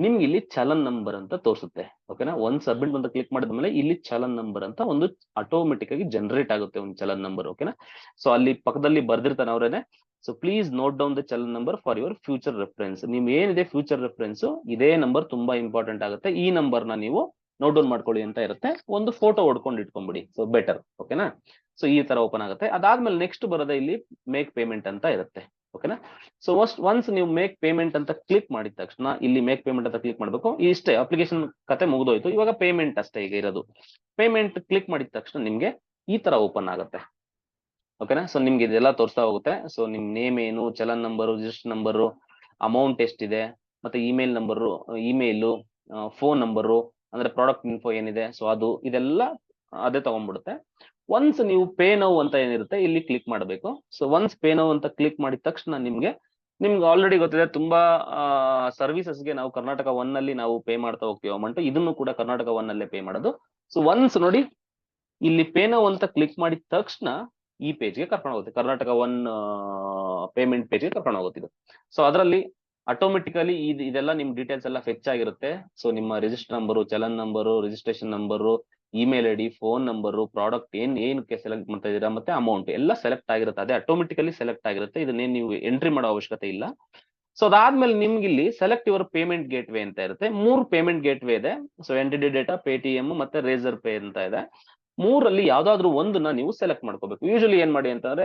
ನಿಮ್ಗೆ ಇಲ್ಲಿ ಚಲನ್ ನಂಬರ್ ಅಂತ ತೋರಿಸುತ್ತೆ. ಓಕೆನಾ. ಒಂದ್ ಸಬ್ಮಿಟ್ ಬಂದ ಕ್ಲಿಕ್ ಮಾಡಿದ್ಮೇಲೆ ಇಲ್ಲಿ ಚಲನ್ ನಂಬರ್ ಅಂತ ಒಂದು ಆಟೋಮೆಟಿಕ್ ಆಗಿ ಜನರೇಟ್ ಆಗುತ್ತೆ ಒಂದು ಚಲನ್ ನಂಬರ್. ಓಕೆನಾ. ಸೊ ಅಲ್ಲಿ ಪಕ್ಕದಲ್ಲಿ ಬರ್ದಿರ್ತಾನೆ ಅವರೇನೆ, so please note down the challan number for your future reference. ನಿಮ್ ಏನಿದೆ ಫ್ಯೂಚರ್ ರೆಫರೆನ್ಸ್ ಇದೇ ನಂಬರ್ ತುಂಬಾ ಇಂಪಾರ್ಟೆಂಟ್ ಆಗುತ್ತೆ, ಈ ನಂಬರ್ನ ನೀವು ನೋಟ್ ಡೌನ್ ಮಾಡ್ಕೊಳ್ಳಿ ಅಂತ ಇರುತ್ತೆ. ಒಂದು ಫೋಟೋ ಹೊಡ್ಕೊಂಡು ಇಟ್ಕೊಂಡ್ಬಿಡಿ, ಸೊ ಬೆಟರ್. ಓಕೆನಾ. ಸೊ ಈ ತರ ಓಪನ್ ಆಗುತ್ತೆ. ಅದಾದ್ಮೇಲೆ ನೆಕ್ಸ್ಟ್ ಬರೋದೇ ಇಲ್ಲಿ ಮೇಕ್ ಪೇಮೆಂಟ್ ಅಂತ ಇರುತ್ತೆ. ಓಕೆನಾ. ಸೊ ಒನ್ಸ್ ನೀವು ಮೇಕ್ ಪೇಮೆಂಟ್ ಅಂತ ಕ್ಲಿಕ್ ಮಾಡಿದ ತಕ್ಷಣ ಇಲ್ಲಿ ಮೇಕ್ ಪೇಮೆಂಟ್ ಅಂತ ಕ್ಲಿಕ್ ಮಾಡಬೇಕು. ಇಷ್ಟೇ ಅಪ್ಲಿಕೇಶನ್ ಕತೆ ಮುಗಿದೋಯ್ತು. ಇವಾಗ ಪೇಮೆಂಟ್ ಅಷ್ಟೇ ಈಗ ಇರೋದು. ಪೇಮೆಂಟ್ ಕ್ಲಿಕ್ ಮಾಡಿದ ತಕ್ಷಣ ನಿಮ್ಗೆ ಈ ತರ ಓಪನ್ ಆಗುತ್ತೆ. ಓಕೆನಾ. ಸೊ ನಿಮ್ಗೆ ಇದೆಲ್ಲ ತೋರಿಸ್ತಾ ಹೋಗುತ್ತೆ. ಸೊ ನಿಮ್ ನೇಮ್ ಏನು, challan number, register number, amount ಎಷ್ಟಿದೆ, ಮತ್ತೆ email number, email, phone number, ಅಂದ್ರೆ ಪ್ರಾಡಕ್ಟ್ ಇನ್ಫೋ ಏನಿದೆ, ಸೊ ಅದು ಇದೆಲ್ಲ ಅದೇ ತಗೊಂಡ್ಬಿಡುತ್ತೆ. ಒನ್ಸ್ ನೀವು ಪೇ ನೌ ಅಂತ ಏನಿರುತ್ತೆ ಇಲ್ಲಿ ಕ್ಲಿಕ್ ಮಾಡಬೇಕು. ಸೊ ಒನ್ಸ್ ಪೇ ನೌ ಅಂತ ಕ್ಲಿಕ್ ಮಾಡಿದ ತಕ್ಷಣ ನಿಮ್ಗೆ ಆಲ್ರೆಡಿ ಗೊತ್ತಿದೆ, ತುಂಬಾ ಸರ್ವಿಸಸ್ಗೆ ನಾವು ಕರ್ನಾಟಕ ಒನ್ ಅಲ್ಲಿ ನಾವು ಪೇ ಮಾಡ್ತಾ ಹೋಗ್ತೀವಿ ಅಮೌಂಟ್. ಇದನ್ನು ಕೂಡ ಕರ್ನಾಟಕ ಒನ್ ಅಲ್ಲೇ ಪೇ ಮಾಡೋದು. ಸೊ ಒನ್ಸ್ ನೋಡಿ ಇಲ್ಲಿ ಪೇ ನೌ ಅಂತ ಕ್ಲಿಕ್ ಮಾಡಿದ ತಕ್ಷಣ ಈ ಪೇಜ್ಗೆ ಕರ್ಕೊಂಡು ಹೋಗುತ್ತೆ, ಕರ್ನಾಟಕ ಒನ್ ಪೇಮೆಂಟ್ ಪೇಜ್ಗೆ ಕರ್ಕೊಂಡು ಹೋಗುತ್ತೆ ಇದು. ಸೊ ಅದರಲ್ಲಿ ಆಟೋಮೆಟಿಕಲಿ ಇದೆಲ್ಲ ನಿಮ್ ಡೀಟೇಲ್ಸ್ ಎಲ್ಲ ಫೆಚ್ ಆಗಿರುತ್ತೆ. ಸೊ ನಿಮ್ಮ register number, challan number, registration number, email ID, phone number, product ಏನಕ್ಕೆ ಸೆಲೆಕ್ಟ್ ಮಾಡ್ತಾ ಇದೀರಾ, ಮತ್ತೆ ಅಮೌಂಟ್ ಎಲ್ಲ ಸೆಲೆಕ್ಟ್ ಆಗಿರುತ್ತೆ. ಅದೇ ಆಟೋಮೆಟಿಕಲಿ ಸೆಲೆಕ್ಟ್ ಆಗಿರುತ್ತೆ. ಇದನ್ನೇನು ನೀವು ಎಂಟ್ರಿ ಮಾಡೋ ಅವಶ್ಯಕತೆ ಇಲ್ಲ. ಸೊ ಅದಾದ್ಮೇಲೆ ನಿಮ್ಗೆ ಇಲ್ಲಿ select your payment gate way ಅಂತ ಇರುತ್ತೆ. 3 ಪೇಮೆಂಟ್ ಗೇಟ್ ವೇ ಇದೆ. ಸೊ ಎಂಟಿಟಿ ಡೇಟಾ, ಪೇಟಿಎಂ ಮತ್ತೆ ರೇಸರ್ ಪೇ ಅಂತ ಇದೆ. 3ರಲ್ಲಿ ಯಾವ್ದಾದ್ರು ಒಂದನ್ನ ನೀವು ಸೆಲೆಕ್ಟ್ ಮಾಡ್ಕೋಬೇಕು. ಯೂಶಲಿ ಏನ್ ಮಾಡಿ ಅಂತಂದ್ರೆ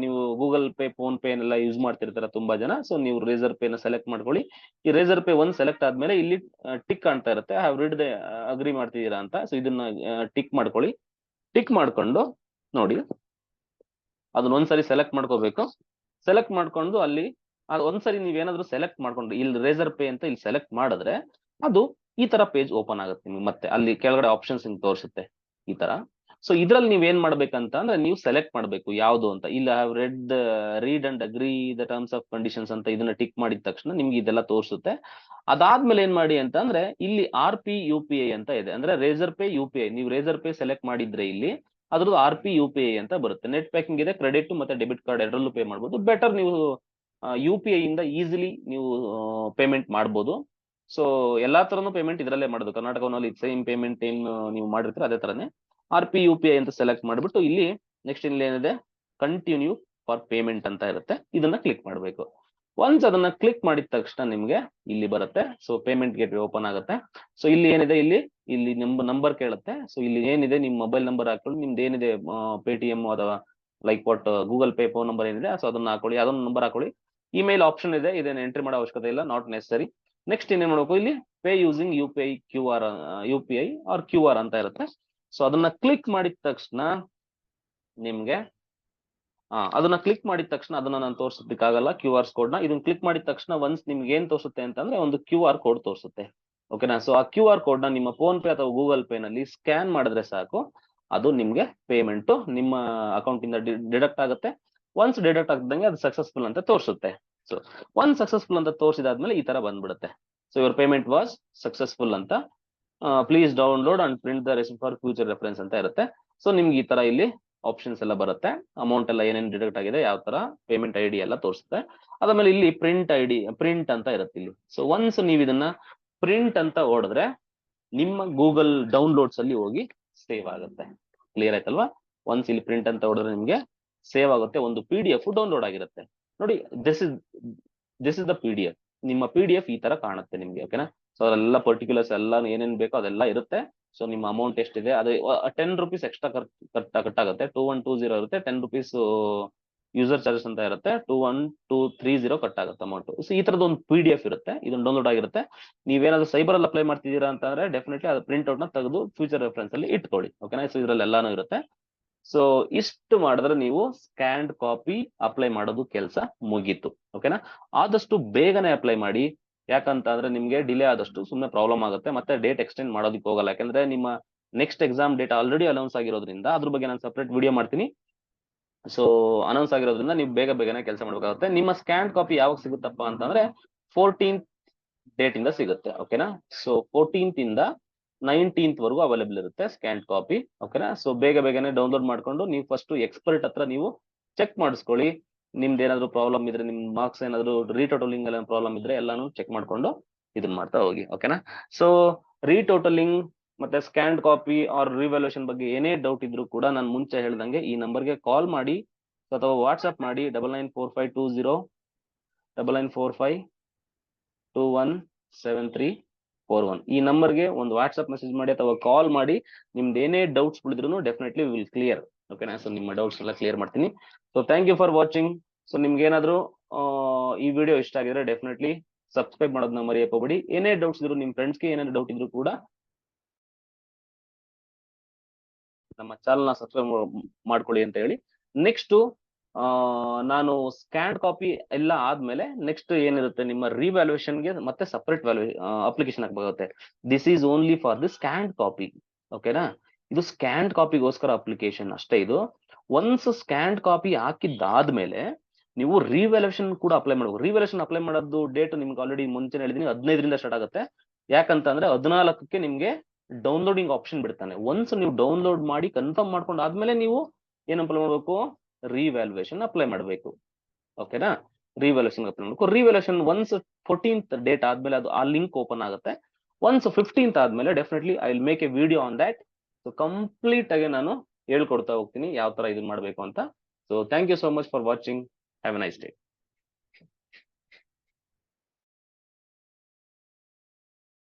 ನೀವು ಗೂಗಲ್ ಪೇ, ಫೋನ್ ಪೇ ಎಲ್ಲ ಯೂಸ್ ಮಾಡ್ತಿರ್ತಾರ ತುಂಬಾ ಜನ. ಸೊ ನೀವು ರೇಸರ್ ಪೇ ನ ಸೆಲೆಕ್ಟ್ ಮಾಡ್ಕೊಳ್ಳಿ. ಈ ರೇಸರ್ ಪೇ ಒಂದ್ ಸೆಲೆಕ್ಟ್ ಆದ್ಮೇಲೆ ಇಲ್ಲಿ ಟಿಕ್ ಕಾಣ್ತಾ ಇರುತ್ತೆ, ಹ್ಯಾವ್ ರೀಡ್ ದ ಅಗ್ರಿ ಮಾಡ್ತಿದ್ದೀರಾ ಅಂತ. ಸೊ ಇದನ್ನ ಟಿಕ್ ಮಾಡ್ಕೊಳ್ಳಿ. ಟಿಕ್ ಮಾಡ್ಕೊಂಡು ನೋಡಿ ಅದನ್ನ ಒಂದ್ಸರಿ ಸೆಲೆಕ್ಟ್ ಮಾಡ್ಕೋಬೇಕು. ಸೆಲೆಕ್ಟ್ ಮಾಡ್ಕೊಂಡು ಅಲ್ಲಿ ಒಂದ್ಸರಿ ನೀವೇನಾದ್ರೂ ಸೆಲೆಕ್ಟ್ ಮಾಡ್ಕೊಂಡು ಇಲ್ಲಿ ರೇಸರ್ ಪೇ ಅಂತ ಇಲ್ಲಿ ಸೆಲೆಕ್ಟ್ ಮಾಡಿದ್ರೆ ಅದು ಈ ತರ ಪೇಜ್ ಓಪನ್ ಆಗುತ್ತೆ ನಿಮ್ಗೆ. ಮತ್ತೆ ಅಲ್ಲಿ ಕೆಳಗಡೆ ಆಪ್ಷನ್ಸ್ ಹಿಂಗ್ ತೋರಿಸುತ್ತೆ ಈ ತರ. ಸೊ ಇದ್ರಲ್ಲಿ ನೀವ್ ಏನ್ ಮಾಡ್ಬೇಕಂತ ಅಂದ್ರೆ ನೀವು ಸೆಲೆಕ್ಟ್ ಮಾಡ್ಬೇಕು ಯಾವ್ದು ಅಂತ. ಇಲ್ಲಿ have read and agri the terms of conditions ಅಂತ ಇದನ್ನ ಟಿಕ್ ಮಾಡಿದ ತಕ್ಷಣ ನಿಮ್ಗೆ ಇದೆಲ್ಲ ತೋರಿಸುತ್ತೆ. ಅದಾದ್ಮೇಲೆ ಏನ್ ಮಾಡಿ ಅಂತ ಅಂದ್ರೆ ಇಲ್ಲಿ RP UPI ಅಂತ ಇದೆ, ಅಂದ್ರೆ ರೇಸರ್ ಪೇ UPI. ನೀವು ರೇಸರ್ ಪೇ ಸೆಲೆಕ್ಟ್ ಮಾಡಿದ್ರೆ ಇಲ್ಲಿ ಅದ್ರದ್ದು RP UPI ಅಂತ ಬರುತ್ತೆ. ನೆಟ್ ಪ್ಯಾಕಿಂಗ್ ಇದೆ, ಕ್ರೆಡಿಟ್ ಮತ್ತೆ ಡೆಬಿಟ್ ಕಾರ್ಡ್ ಎರಡರಲ್ಲೂ ಪೇ ಮಾಡ್ಬೋದು. ಬೆಟರ್ ನೀವು UPI ಇಂದ ಈಸಿಲಿ ನೀವು ಪೇಮೆಂಟ್ ಮಾಡ್ಬೋದು. ಸೊ ಎಲ್ಲಾ ತರನು ಪೇಮೆಂಟ್ ಇದರಲ್ಲೇ ಮಾಡೋದು. ಕರ್ನಾಟಕದಲ್ಲಿ ಸೇಮ್ ಪೇಮೆಂಟ್ ಏನ್ ನೀವು ಮಾಡಿರ್ತೀರ ಅದೇ ತರನೇ RP UPI ಅಂತ ಸೆಲೆಕ್ಟ್ ಮಾಡ್ಬಿಟ್ಟು ಇಲ್ಲಿ ನೆಕ್ಸ್ಟ್ ಇಲ್ಲಿ ಏನಿದೆ ಕಂಟಿನ್ಯೂ ಫಾರ್ ಪೇಮೆಂಟ್ ಅಂತ ಇರುತ್ತೆ, ಇದನ್ನ ಕ್ಲಿಕ್ ಮಾಡಬೇಕು. ಒನ್ಸ್ ಅದನ್ನ ಕ್ಲಿಕ್ ಮಾಡಿದ ತಕ್ಷಣ ನಿಮ್ಗೆ ಇಲ್ಲಿ ಬರುತ್ತೆ. ಸೊ ಪೇಮೆಂಟ್ ಗೇಟ್ ಓಪನ್ ಆಗುತ್ತೆ. ಸೊ ಇಲ್ಲಿ ಏನಿದೆ ಇಲ್ಲಿ ನಂಬರ್ ಕೇಳುತ್ತೆ. ಸೊ ಇಲ್ಲಿ ಏನಿದೆ ನಿಮ್ ಮೊಬೈಲ್ ನಂಬರ್ ಹಾಕೊಳ್ಳಿ, ನಿಮ್ದು ಏನಿದೆ ಪೇಟಿಎಂ ಅಥವಾ like what Google pay phone number ಏನಿದೆ ಸೊ ಅದನ್ನ ಹಾಕೊಳ್ಳಿ, ಅದನ್ನ ನಂಬರ್ ಹಾಕೊಳ್ಳಿ. ಇಮೇಲ್ ಆಪ್ಷನ್ ಇದೆ, ಇದನ್ನ ಎಂಟ್ರಿ ಮಾಡೋ ಅವಶ್ಯಕತೆ ಇಲ್ಲ, ನಾಟ್ ನೆಸರಿ. ನೆಕ್ಸ್ಟ್ ಇನ್ನೇನ್ ಮಾಡ್ಬೇಕು, ಇಲ್ಲಿ pay using UPI or QR ಅಂತ ಇರುತ್ತೆ. ಸೊ ಅದನ್ನ ಕ್ಲಿಕ್ ಮಾಡಿದ ತಕ್ಷಣ ನಿಮ್ಗೆ ಅದನ್ನ ಕ್ಲಿಕ್ ಮಾಡಿದ ತಕ್ಷಣ ಅದನ್ನ ನಾನು ತೋರಿಸೋದಕ್ಕಾಗಲ್ಲ QR ಕೋಡ್ ನ. ಇದನ್ನ ಕ್ಲಿಕ್ ಮಾಡಿದ ತಕ್ಷಣ ಒನ್ಸ್ ನಿಮ್ಗೆ ಏನ್ ತೋರಿಸುತ್ತೆ ಅಂತಂದ್ರೆ ಒಂದು QR ಕೋಡ್ ತೋರಿಸುತ್ತೆ. ಓಕೆನಾ. ಸೊ ಆ QR ಕೋಡ್ ನ ನಿಮ್ಮ ಫೋನ್ ಪೇ ಅಥವಾ ಗೂಗಲ್ ಪೇ ನಲ್ಲಿ ಸ್ಕ್ಯಾನ್ ಮಾಡಿದ್ರೆ ಸಾಕು, ಅದು ನಿಮ್ಗೆ ಪೇಮೆಂಟ್ ನಿಮ್ಮ ಅಕೌಂಟ್ ಇಂದ ಡಿಡಕ್ಟ್ ಆಗುತ್ತೆ. ಒನ್ಸ್ ಡಿಡಕ್ಟ್ ಆಗದಂಗೆ ಅದು ಸಕ್ಸಸ್ಫುಲ್ ಅಂತ ತೋರಿಸುತ್ತೆ. ಸೊ ಒನ್ಸ್ ಸಕ್ಸಸ್ಫುಲ್ ಅಂತ ತೋರಿಸಿದಾದ್ಮೇಲೆ ಈ ತರ ಬಂದ್ಬಿಡುತ್ತೆ. So your payment was successful ಅಂತ, please download and print the receipt for future reference ಅಂತ ಇರುತ್ತೆ. ಸೊ ನಿಮ್ಗೆ ಈ ತರ ಇಲ್ಲಿ ಆಪ್ಷನ್ಸ್ ಎಲ್ಲ ಬರುತ್ತೆ, ಅಮೌಂಟ್ ಎಲ್ಲ ಏನೇನು ಡಿಡಕ್ಟ್ ಆಗಿದೆ, ಯಾವ ತರ ಪೇಮೆಂಟ್ ID ಎಲ್ಲ ತೋರಿಸುತ್ತೆ. ಅದಾದ್ಮೇಲೆ ಇಲ್ಲಿ ಪ್ರಿಂಟ್ ಅಂತ ಇರುತ್ತೆ ಇಲ್ಲಿ. ಸೊ ಒನ್ಸ್ ನೀವು ಇದನ್ನ ಪ್ರಿಂಟ್ ಅಂತ ಹೊಡೆದ್ರೆ ನಿಮ್ಮ ಗೂಗಲ್ ಡೌನ್ಲೋಡ್ಸ್ ಅಲ್ಲಿ ಹೋಗಿ ಸೇವ್ ಆಗುತ್ತೆ. ಕ್ಲಿಯರ್ ಆಯ್ತಲ್ವಾ. ಒನ್ಸ್ ಇಲ್ಲಿ ಪ್ರಿಂಟ್ ಅಂತ ಹೊಡೆದ್ರೆ ನಿಮ್ಗೆ ಸೇವ್ ಆಗುತ್ತೆ, ಒಂದು PDF ಡೌನ್ಲೋಡ್ ಆಗಿರುತ್ತೆ. ನೋಡಿ ದಿಸ್ ಇಸ್ ದ PDF. ನಿಮ್ಮ PDF ಈ ತರ ಕಾಣುತ್ತೆ ನಿಮ್ಗೆ. ಓಕೆನಾ. ಸೊ ಅದೆಲ್ಲ ಪರ್ಟಿಕ್ಯುಲರ್ಸ್ ಎಲ್ಲ ಏನೇನ್ ಬೇಕೋ ಅದೆಲ್ಲ ಇರುತ್ತೆ. ಸೊ ನಿಮ್ಮ ಅಮೌಂಟ್ ಎಷ್ಟಿದೆ ಅದು 10 ರೂಪೀಸ್ ಎಕ್ಸ್ಟ್ರಾ ಕಟ್ ಆಗುತ್ತೆ. 2120 ಇರುತ್ತೆ, 10 ರೂಪೀಸ್ ಯೂಸರ್ ಚಾರ್ಜಸ್ ಅಂತ ಇರುತ್ತೆ, 21230 ಕಟ್ ಆಗುತ್ತೆ ಅಮೌಂಟ್. ಸೊ ಈ ತರದ ಒಂದು PDF ಇರುತ್ತೆ, ಇದನ್ನ ಡೌನ್ಲೋಡ್ ಆಗಿರುತ್ತೆ. ನೀವೇನಾದ್ರೂ ಸೈಬರ್ ಅಲ್ಲಿ ಅಪ್ಲೈ ಮಾಡ್ತಿದ್ದೀರಾ ಅಂತಂದ್ರೆ ಡೆಫಿನೆಟ್ಲಿ ಅದು ಪ್ರಿಂಟ್ ಔಟ್ ನ ತೆಗೆದು ಫ್ಯೂಚರ್ ರೆಫರೆನ್ಸ್ ಅಲ್ಲಿ ಇಟ್ಕೊಳ್ಳಿ. ಓಕೆನಾ. ಸೊ ಇದ್ರಲ್ಲಿ ಎಲ್ಲಾನು ಇರುತ್ತೆ. ಸೊ ಇಷ್ಟು ಮಾಡಿದ್ರೆ ನೀವು ಸ್ಕ್ಯಾನ್ಡ್ ಕಾಪಿ ಅಪ್ಲೈ ಮಾಡೋದು ಕೆಲಸ ಮುಗೀತು. ಓಕೆನಾ. ಆದಷ್ಟು ಬೇಗನೆ ಅಪ್ಲೈ ಮಾಡಿ, ಯಾಕಂತ ಅಂದ್ರೆ ನಿಮ್ಗೆ ಡಿಲೇ ಆದಷ್ಟು ಸುಮ್ಮನೆ ಪ್ರಾಬ್ಲಮ್ ಆಗುತ್ತೆ, ಮತ್ತೆ ಡೇಟ್ ಎಕ್ಸ್ಟೆಂಡ್ ಮಾಡೋದಕ್ಕೆ ಹೋಗಲ್ಲ. ಯಾಕಂದ್ರೆ ನಿಮ್ಮ next exam date already announce ಆಗಿರೋದ್ರಿಂದ ಅದ್ರ ಬಗ್ಗೆ ನಾನು ಸಪರೇಟ್ ವಿಡಿಯೋ ಮಾಡ್ತೀನಿ. ಸೊ ಅನೌನ್ಸ್ ಆಗಿರೋದ್ರಿಂದ ನೀವು ಬೇಗನೆ ಕೆಲಸ ಮಾಡ್ಬೇಕಾಗುತ್ತೆ. ನಿಮ್ಮ ಸ್ಕ್ಯಾನ್ ಕಾಪಿ ಯಾವಾಗ ಸಿಗುತ್ತಪ್ಪ ಅಂತಂದ್ರೆ 14th ಡೇಟ್ ಇಂದ ಸಿಗುತ್ತೆ. ಓಕೆನಾ. ಸೊ 14th ಇಂದ 19th ವರೆಗೂ ಅವೈಲೇಬಲ್ ಇರುತ್ತೆ ಸ್ಕ್ಯಾನ್ ಕಾಪಿ. ಓಕೆನಾ. ಸೊ ಬೇಗನೆ ಡೌನ್ಲೋಡ್ ಮಾಡ್ಕೊಂಡು ನೀವು ಫಸ್ಟ್ ಎಕ್ಸ್ಪರ್ಟ್ ಹತ್ರ ನೀವು ಚೆಕ್ ಮಾಡಿಸ್ಕೊಳ್ಳಿ. ನಿಮ್ದು ಏನಾದ್ರು ಪ್ರಾಬ್ಲಮ್ ಇದ್ರೆ, ನಿಮ್ ಮಾರ್ಕ್ಸ್ ಏನಾದ್ರು ರೀಟೋಟಲಿಂಗ್ ಎಲ್ಲ ಪ್ರಾಬ್ಲಮ್ ಇದ್ರೆ ಎಲ್ಲಾನು ಚೆಕ್ ಮಾಡ್ಕೊಂಡು ಇದನ್ನ ಮಾಡ್ತಾ ಹೋಗಿ. ಓಕೆನಾ. ಸೊ ರೀಟೋಟಲಿಂಗ್ ಮತ್ತೆ ಸ್ಕ್ಯಾನ್ ಕಾಪಿ ಆರ್ ರಿವ್ಯಾಲ್ಯೂಯೇಷನ್ ಬಗ್ಗೆ ಏನೇ ಡೌಟ್ ಇದ್ರು ಕೂಡ ನಾನು ಮುಂಚೆ ಹೇಳ್ದಂಗೆ ಈ ನಂಬರ್ಗೆ ಕಾಲ್ ಮಾಡಿ ಅಥವಾ ವಾಟ್ಸ್ಆಪ್ ಮಾಡಿ 9945209945217341 ಈ ನಂಬರ್ಗೆ ಒಂದು ವಾಟ್ಸ್ಆಪ್ ಮೆಸೇಜ್ ಮಾಡಿ ಅಥವಾ ಕಾಲ್ ಮಾಡಿ. ನಿಮ್ದು ಏನೇ ಡೌಟ್ಸ್ ಉಳಿದ್ರು ಡೆಫಿನೆಟ್ಲಿ ವಿಲ್ ಕ್ಲಿಯರ್. ಓಕೆನಾ. ಸೊ ನಿಮ್ಮ ಡೌಟ್ಸ್ ಎಲ್ಲ ಕ್ಲಿಯರ್ ಮಾಡ್ತೀನಿ. So thank you for watching. So ನಿಮ್ಗೆ ಏನಾದ್ರು ಈ ವಿಡಿಯೋ ಇಷ್ಟ ಆಗಿದ್ರೆ ಡೆಫಿನೆಟ್ಲಿ ಸಬ್ಸ್ಕ್ರೈಬ್ ಮಾಡೋದನ್ನ ಮರೆಯಕ್ಕೆ ಹೋಗ್ಬೇಡಿ. ಏನೇ ಡೌಟ್ಸ್ ಇದ್ರು ನಿಮ್ಮ ಫ್ರೆಂಡ್ಸ್ಗೆ ಏನೇನು ಡೌಟ್ ಇದ್ರು ಕೂಡ ನಮ್ಮ ಚಾನಲ್ ನ ಸಬ್ಸ್ಕ್ರೈಬ್ ಮಾಡ್ಕೊಳ್ಳಿ ಅಂತ ಹೇಳಿ. ನೆಕ್ಸ್ಟ್ ನಾನು ಸ್ಕ್ಯಾನ್ ಕಾಪಿ ಎಲ್ಲ ಆದ್ಮೇಲೆ ನೆಕ್ಸ್ಟ್ ಏನಿರುತ್ತೆ ನಿಮ್ಮ ರಿವ್ಯಾಲ್ಯೂಯೇಷನ್ಗೆ ಮತ್ತೆ ಸಪರೇಟ್ ಅಪ್ಲಿಕೇಶನ್ ಹಾಕ್ಬೇಕಾಗುತ್ತೆ. This is only for the scan copy. ಓಕೆನಾ. ಇದು ಸ್ಕ್ಯಾನ್ ಕಾಪಿಗೋಸ್ಕರ ಅಪ್ಲಿಕೇಶನ್ ಅಷ್ಟೇ. ಇದು ಒನ್ಸ್ ಸ್ಕ್ಯಾನ್ ಕಾಪಿ ಹಾಕಿದ್ದಾದ್ಮೇಲೆ ನೀವು ರಿವ್ಯಾಲ್ಯೂಯೇಷನ್ ಕೂಡ ಅಪ್ಲೈ ಮಾಡಬೇಕು. ರಿವ್ಯಾಲ್ಯೂಯೇಷನ್ ಅಪ್ಲೈ ಮಾಡೋದು ಡೇಟ್ ನಿಮ್ಗೆ ಆಲ್ರೆಡಿ ಮುಂಚೆ ಹೇಳಿದೀನಿ, 15ರಿಂದ ಸ್ಟಾರ್ಟ್ ಆಗುತ್ತೆ. ಯಾಕಂತಂದ್ರೆ 14ಕ್ಕೆ ನಿಮ್ಗೆ ಡೌನ್ಲೋಡಿಂಗ್ ಆಪ್ಷನ್ ಬಿಡ್ತಾನೆ. ಒನ್ಸ್ ನೀವು ಡೌನ್ಲೋಡ್ ಮಾಡಿ ಕನ್ಫರ್ಮ್ ಮಾಡ್ಕೊಂಡು ಆದ್ಮೇಲೆ ನೀವು ಏನ್ ಅಪ್ಲೈ ಮಾಡ್ಬೇಕು, ರಿವ್ಯಾಲ್ಯೂಯೇಷನ್ ಅಪ್ಲೈ ಮಾಡಬೇಕು. ಓಕೆನಾ. ರಿವ್ಯಾಲ್ಯೂಯೇಷನ್ ಅಪ್ಲೈ ಮಾಡಬೇಕು. ರಿವ್ಯಾಲ್ಯೂಯೇಷನ್ ಒನ್ಸ್ 14th ಡೇಟ್ ಆದ್ಮೇಲೆ ಅದು ಆ ಲಿಂಕ್ ಓಪನ್ ಆಗುತ್ತೆ. ಒನ್ಸ್ 15th ಆದ್ಮೇಲೆ definitely I will make a video on that. So complete ಆಗಿ ನಾನು ಹೇಳ್ಕೊಡ್ತಾ ಹೋಗ್ತೀನಿ ಯಾವ ತರ ಇದನ್ನ ಮಾಡಬೇಕು ಅಂತ. So thank you so much for watching. Have a nice day.